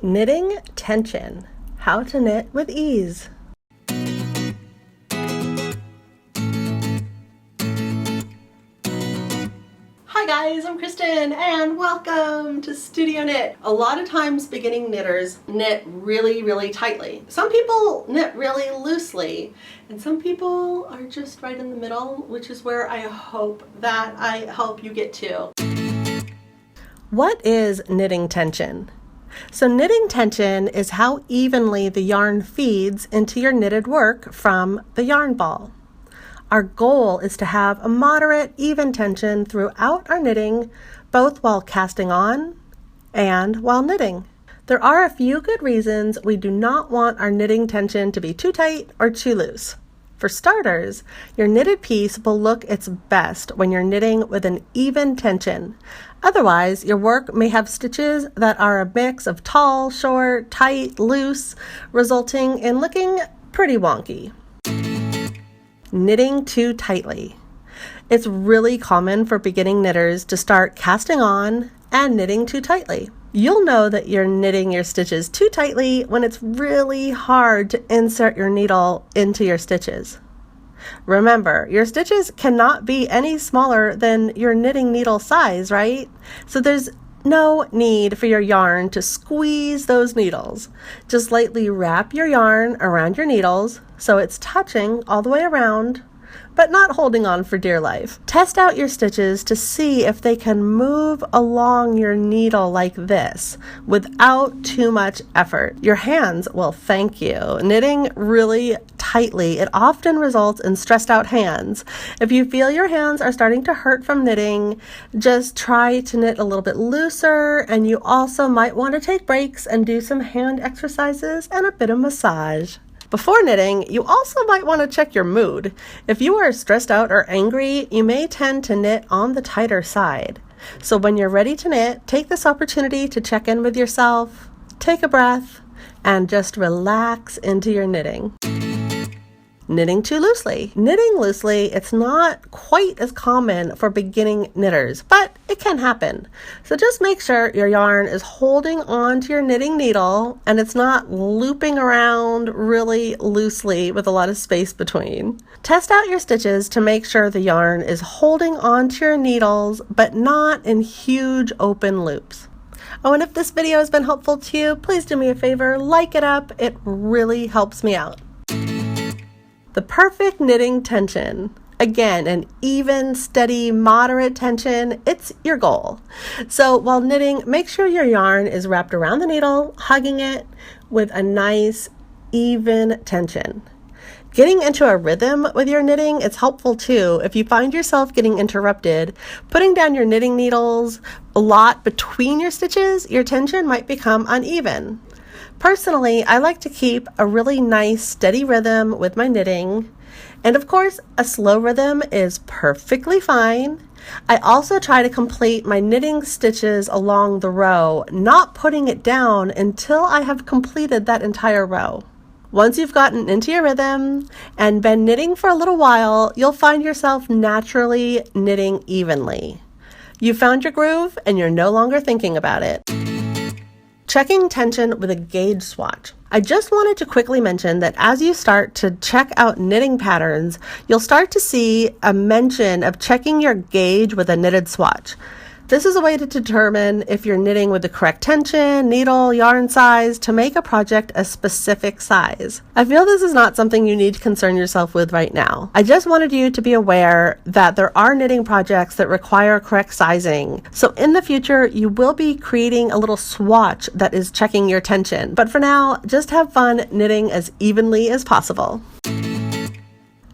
Knitting tension, how to knit with ease. Hi guys, I'm Kristen and welcome to Studio Knit. A lot of times beginning knitters knit really tightly. Some people knit really loosely and some people are just right in the middle, which is where I hope that I help you get to. What is knitting tension? So knitting tension is how evenly the yarn feeds into your knitted work from the yarn ball. Our goal is to have a moderate, even tension throughout our knitting, both while casting on and while knitting. There are a few good reasons we do not want our knitting tension to be too tight or too loose. For starters, your knitted piece will look its best when you're knitting with an even tension. Otherwise, your work may have stitches that are a mix of tall, short, tight, loose, resulting in looking pretty wonky. Knitting too tightly. It's really common for beginning knitters to start casting on and knitting too tightly. You'll know that you're knitting your stitches too tightly when it's really hard to insert your needle into your stitches. Remember, your stitches cannot be any smaller than your knitting needle size, right? So there's no need for your yarn to squeeze those needles. Just lightly wrap your yarn around your needles so it's touching all the way around, but not holding on for dear life. Test out your stitches to see if they can move along your needle like this without too much effort. Your hands will thank you. Knitting really tightly, it often results in stressed out hands. If you feel your hands are starting to hurt from knitting, just try to knit a little bit looser, and you also might want to take breaks and do some hand exercises and a bit of massage. Before knitting, you also might want to check your mood. If you are stressed out or angry, you may tend to knit on the tighter side. So when you're ready to knit, take this opportunity to check in with yourself, take a breath, and just relax into your knitting. Knitting too loosely. Knitting loosely, it's not quite as common for beginning knitters, but it can happen. So just make sure your yarn is holding on to your knitting needle and it's not looping around really loosely with a lot of space between. Test out your stitches to make sure the yarn is holding on to your needles, but not in huge open loops. Oh, and if this video has been helpful to you, please do me a favor, like it up. It really helps me out. The perfect knitting tension. Again, an even, steady, moderate tension, it's your goal. So while knitting, make sure your yarn is wrapped around the needle, hugging it with a nice, even tension. Getting into a rhythm with your knitting is helpful too. If you find yourself getting interrupted, putting down your knitting needles a lot between your stitches, your tension might become uneven. Personally, I like to keep a really nice steady rhythm with my knitting, and of course a slow rhythm is perfectly fine. I also try to complete my knitting stitches along the row, not putting it down until I have completed that entire row. Once you've gotten into your rhythm and been knitting for a little while, you'll find yourself naturally knitting evenly. You found your groove and you're no longer thinking about it. Checking tension with a gauge swatch. I just wanted to quickly mention that as you start to check out knitting patterns, you'll start to see a mention of checking your gauge with a knitted swatch. This is a way to determine if you're knitting with the correct tension, needle, yarn size to make a project a specific size. I feel this is not something you need to concern yourself with right now. I just wanted you to be aware that there are knitting projects that require correct sizing. So in the future, you will be creating a little swatch that is checking your tension. But for now, just have fun knitting as evenly as possible.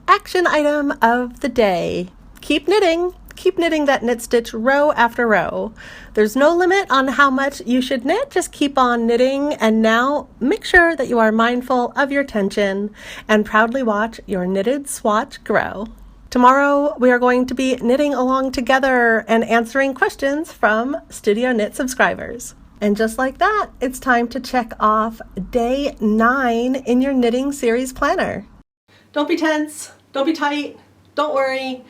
Action item of the day. Keep knitting. Keep knitting that knit stitch row after row. There's no limit on how much you should knit, just keep on knitting, and now make sure that you are mindful of your tension and proudly watch your knitted swatch grow. Tomorrow we are going to be knitting along together and answering questions from Studio Knit subscribers. And just like that, it's time to check off day 9 in your knitting series planner. Don't be tense, don't be tight, don't worry.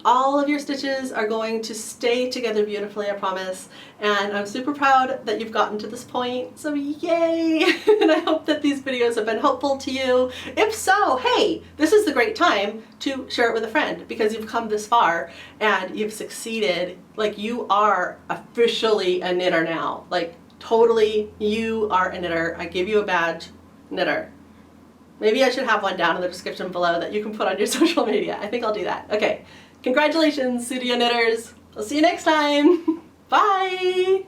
All of your stitches are going to stay together beautifully, I promise. And I'm super proud that you've gotten to this point, so yay! And I hope that these videos have been helpful to you. If so, hey, this is the great time to share it with a friend because you've come this far and you've succeeded. Like, you are officially a knitter now. Like, totally, you are a knitter. I give you a badge, knitter. Maybe I should have one down in the description below that you can put on your social media. I think I'll do that. Okay. Congratulations, studio knitters. I'll see you next time. Bye.